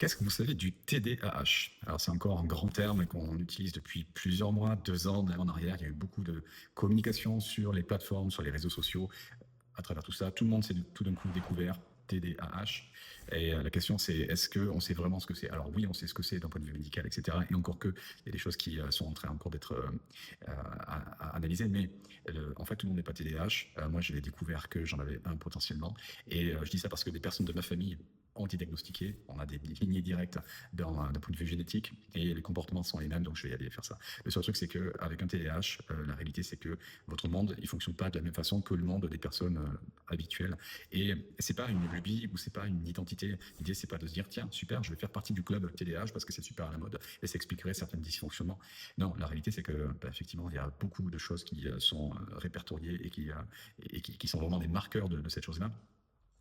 Qu'est-ce que vous savez du TDAH? Alors, c'est encore un grand terme qu'on utilise depuis plusieurs mois, 2 ans, même en arrière. Il y a eu beaucoup de communication sur les plateformes, sur les réseaux sociaux. À travers tout ça, tout le monde s'est tout d'un coup découvert TDAH. Et la question, c'est est-ce qu'on sait vraiment ce que c'est? Alors oui, on sait ce que c'est d'un point de vue médical, etc. Et encore que, il y a des choses qui sont en train encore d'être à analyser. Mais en fait, tout le monde n'est pas TDAH. Moi, je l'ai découvert que j'en avais un potentiellement. Et je dis ça parce que des personnes de ma famille ont été diagnostiquées. On a des lignées directes d'un point de vue génétique et les comportements sont les mêmes, donc je vais y aller faire ça. Le seul truc, c'est qu'avec un TDAH, la réalité, c'est que votre monde, il fonctionne pas de la même façon que le monde des personnes habituelles. Et c'est pas une lubie ou c'est pas une identité. L'idée, c'est pas de se dire, tiens, super, je vais faire partie du club TDAH parce que c'est super à la mode et ça expliquerait certains dysfonctionnements. Non, la réalité, c'est que, effectivement, il y a beaucoup de choses qui sont répertoriées et qui sont vraiment des marqueurs de cette chose-là.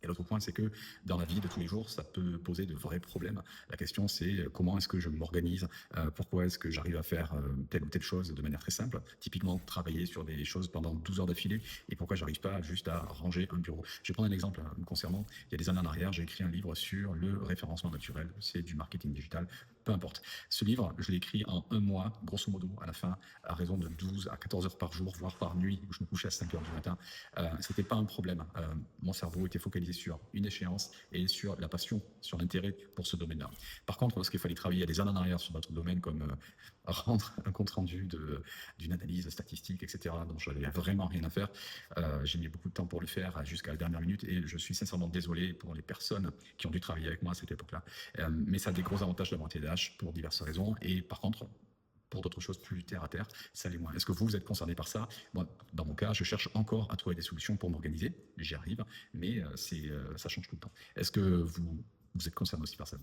Et l'autre point, c'est que dans la vie de tous les jours, ça peut poser de vrais problèmes. La question, c'est comment est-ce que je m'organise, pourquoi est-ce que j'arrive à faire telle ou telle chose de manière très simple, typiquement travailler sur des choses pendant 12 heures d'affilée, et pourquoi j'arrive pas juste à ranger un bureau. Je vais prendre un exemple me concernant. Il y a des années en arrière, j'ai écrit un livre sur le référencement naturel, c'est du marketing digital, peu importe. Ce livre, je l'ai écrit en un mois, grosso modo, à la fin, à raison de 12 à 14 heures par jour, voire par nuit, où je me couchais à 5 heures du matin. C'était pas un problème. Mon cerveau était focalisé sur une échéance et sur la passion, sur l'intérêt pour ce domaine-là. Par contre, lorsqu'il fallait travailler il y a des années en arrière sur d'autres domaines comme rendre un compte rendu d'une analyse statistique, etc., dont je n'avais vraiment rien à faire, j'ai mis beaucoup de temps pour le faire jusqu'à la dernière minute et je suis sincèrement désolé pour les personnes qui ont dû travailler avec moi à cette époque-là. Mais ça a des gros avantages d'avoir un TDAH pour diverses raisons et par contre, pour d'autres choses plus terre à terre, ça l'est moins. Est-ce que vous êtes concerné par ça? Moi, dans mon cas, je cherche encore à trouver des solutions pour m'organiser. J'y arrive, mais ça change tout le temps. Est-ce que vous êtes concerné aussi par ça?